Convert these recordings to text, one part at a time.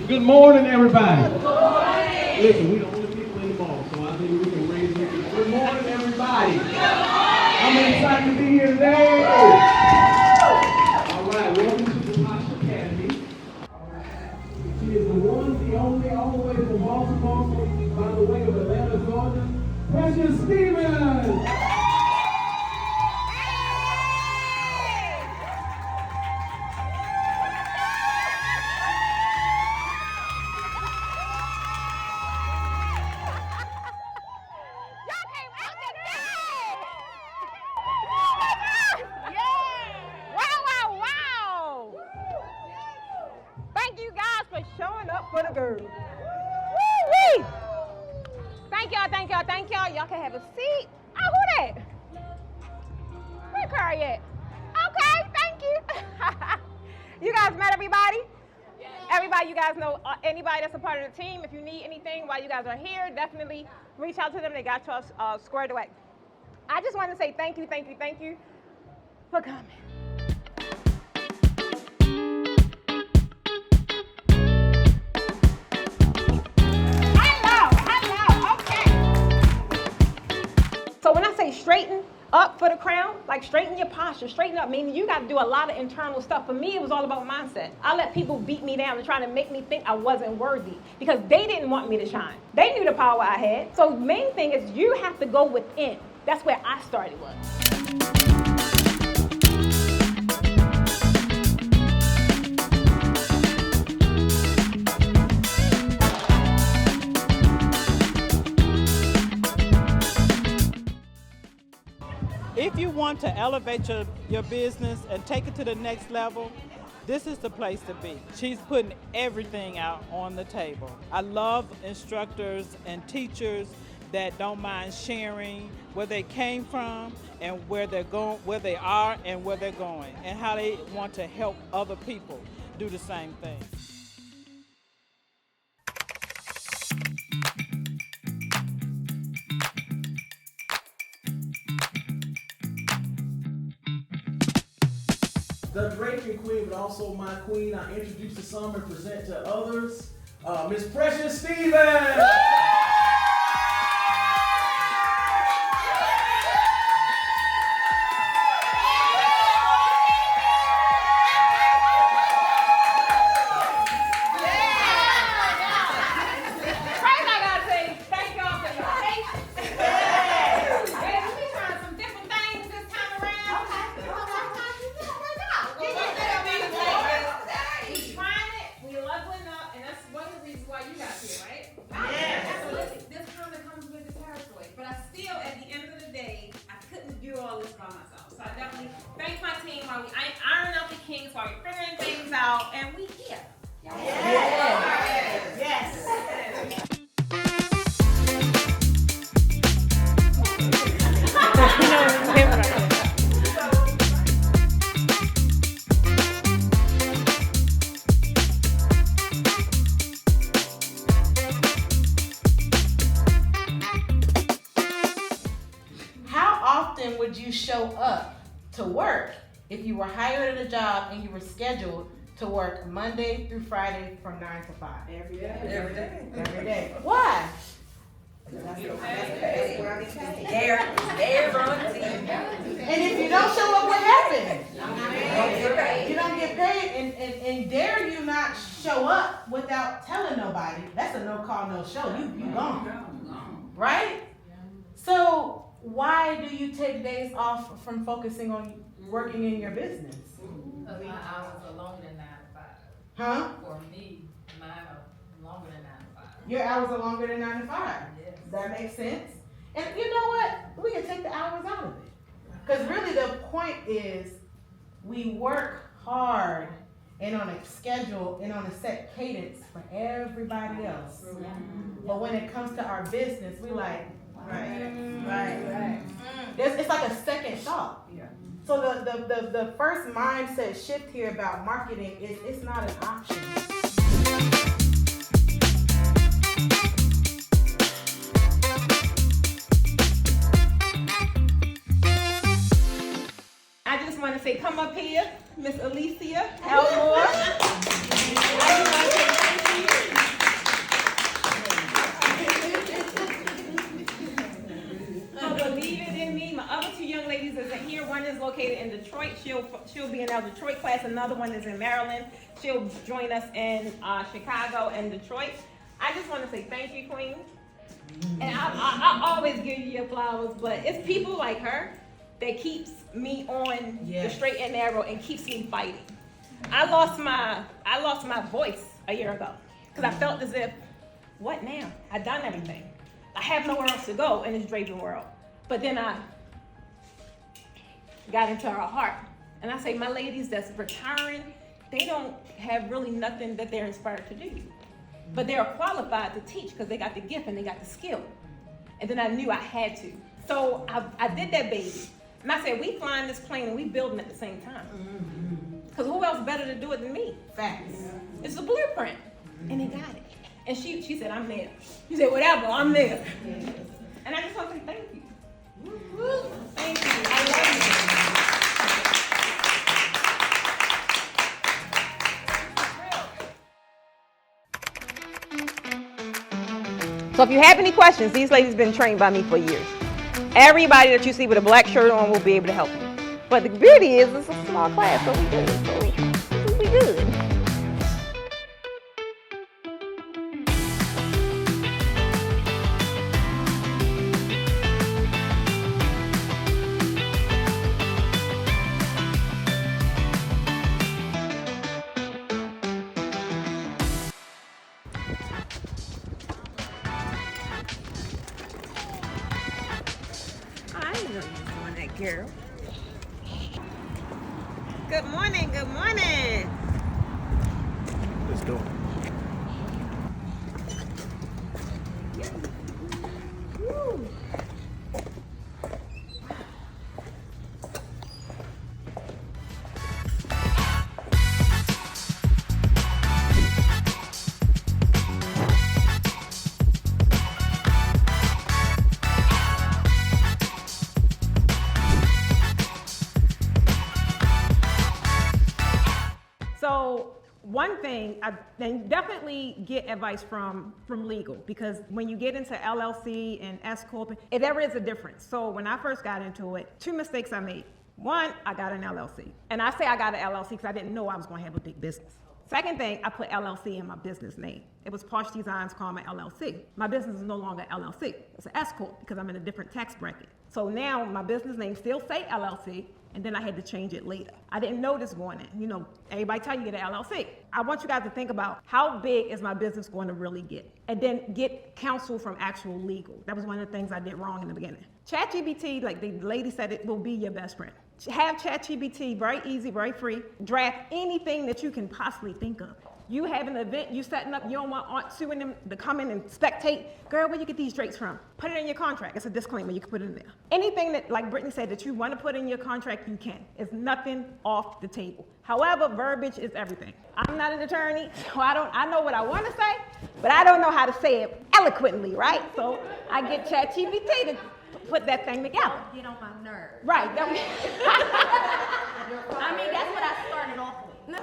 Good morning, everybody. Good morning. Listen, we're the only people in the mall, so I think we can raise it. Good morning, everybody. I'm excited to be here today. All right, welcome to the Posh Academy. She is the one, the only, all the way from Baltimore, by the way of Atlanta, Georgia, Precious Stevens. Thank you guys for showing up for the girls. Woo-wee! Thank y'all, thank y'all, thank y'all. Y'all can have a seat. Oh, who that? Where Curry at? Okay, thank you. You guys met everybody? Everybody, you guys know anybody that's a part of the team. If you need anything while you guys are here, definitely reach out to them. They got y'all squared away. I just want to say thank you for coming. So when I say straighten up for the crown, like straighten your posture, straighten up, meaning you got to do a lot of internal stuff. For me, it was all about mindset. I let people beat me down and try to make me think I wasn't worthy because they didn't want me to shine. They knew the power I had. So the main thing is you have to go within. That's where I started was. If you want to elevate your business and take it to the next level, this is the place to be. She's putting everything out on the table. I love instructors and teachers that don't mind sharing where they came from and where they're going, where they are and where they're going, and how they want to help other people do the same thing. The draping queen, but also my queen. I introduce to some and present to others. Miss Precious Stevens. And we here. Yes. Yes. How often would you show up to work if you were hired at a job and you were scheduled to work Monday through Friday from 9 to 5? Every day. Every day. Every day. Why? That's where I became. They're on the team. And if you don't show up, what happens? You don't get paid, and dare you not show up without telling nobody. That's a no call, no show. You gone. Right? So why do you take days off from focusing on working in your business? Because my hours are longer than 9 to 5. Huh? For me, mine are longer than 9 to 5. Your hours are longer than 9 to 5. Yes. That makes sense. And you know what? We can take the hours out of it. Because really the point is we work hard and on a schedule and on a set cadence for everybody else. But when it comes to our business, we like, right. It's like a second thought. Yeah. So the first mindset shift here about marketing is it's not an option. I just want to say, come up here, Miss Alicia Elmore. I just want to say thank you. our Detroit class. Another one is in Maryland. She'll join us in Chicago and Detroit. I just want to say thank you, Queen. And I always give you your flowers, but it's people like her that keeps me on the straight and narrow and keeps me fighting. I lost my voice a year ago because I felt as if, what now? I've done everything. I have nowhere else to go in this draping world. But then I got into our heart. And I say, my ladies that's retiring, they don't have really nothing that they're inspired to do. But they're qualified to teach because they got the gift and they got the skill. And then I knew I had to. So I did that, baby. And I said, we flying this plane and we building at the same time. Because who else better to do it than me? Facts. It's a blueprint. And they got it. And she said, I'm there. She said, whatever, I'm there. And I just want to say thank you. Thank you. I love you. So if you have any questions, these ladies have been trained by me for years. Everybody that you see with a black shirt on will be able to help you. But the beauty is it's a small class, so we good. So we good. Girl. Good morning, good morning. Let's go. Woo. So one thing, and definitely get advice from legal, because when you get into LLC and S Corp, there is a difference. So when I first got into it, 2 mistakes I made. One, I got an LLC. And I say I got an LLC because I didn't know I was going to have a big business. Second thing, I put LLC in my business name. It was Posh Designs, LLC. My business is no longer LLC. It's an S Corp because I'm in a different tax bracket. So now my business name still say LLC, and then I had to change it later. I didn't know this going in. You know, everybody tell you get an LLC. I want you guys to think about how big is my business going to really get? And then get counsel from actual legal. That was one of the things I did wrong in the beginning. ChatGPT, like the lady said, it will be your best friend. Have ChatGPT, very easy, very free. Draft anything that you can possibly think of. You have an event, you setting up, you don't want Aunt Sue and them to come in and spectate. Girl, where you get these drapes from? Put it in your contract. It's a disclaimer, you can put it in there. Anything that, like Brittany said, that you want to put in your contract, you can. It's nothing off the table. However, verbiage is everything. I'm not an attorney, so I know what I want to say, but I don't know how to say it eloquently, right? So I get ChatGPT to put that thing together. Get on my nerves. Right. I mean, that's what I started off with.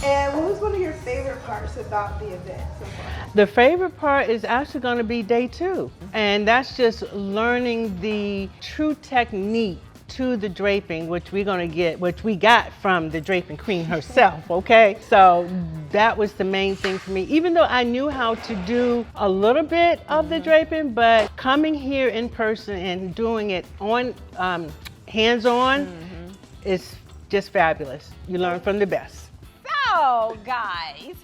And what was one of your favorite parts about the event so far? The favorite part is actually going to be day 2. And that's just learning the true technique to the draping, which we got from the draping queen herself, okay? So that was the main thing for me. Even though I knew how to do a little bit of the draping, but coming here in person and doing it on hands-on is just fabulous. You learn from the best. So, guys,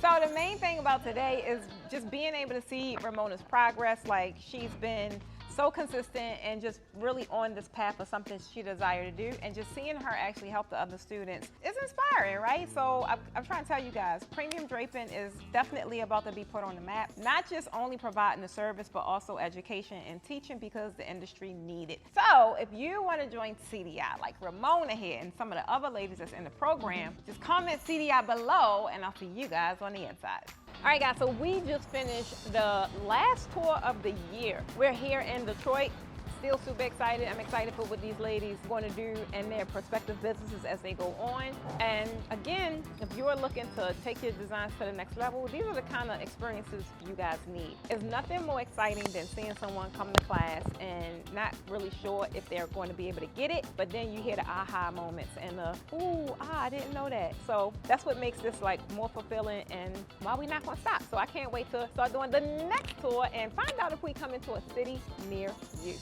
so the main thing about today is just being able to see Ramona's progress. Like, she's been so consistent and just really on this path of something she desired to do, and just seeing her actually help the other students is inspiring, right? So I'm trying to tell you guys, premium draping is definitely about to be put on the map, not just only providing the service, but also education and teaching, because the industry needs it. So if you want to join CDI, like Ramona here and some of the other ladies that's in the program, just comment CDI below, and I'll see you guys on the inside. All right, guys, so we just finished the last tour of the year. We're here in Detroit. Still super excited. I'm excited for what these ladies are going to do in their prospective businesses as they go on. And again, if you're looking to take your designs to the next level, these are the kind of experiences you guys need. There's nothing more exciting than seeing someone come to class and not really sure if they're going to be able to get it, but then you hear the aha moments and the, ooh, I didn't know that. So that's what makes this like more fulfilling and why we're not going to stop. So I can't wait to start doing the next tour and find out if we come into a city near you.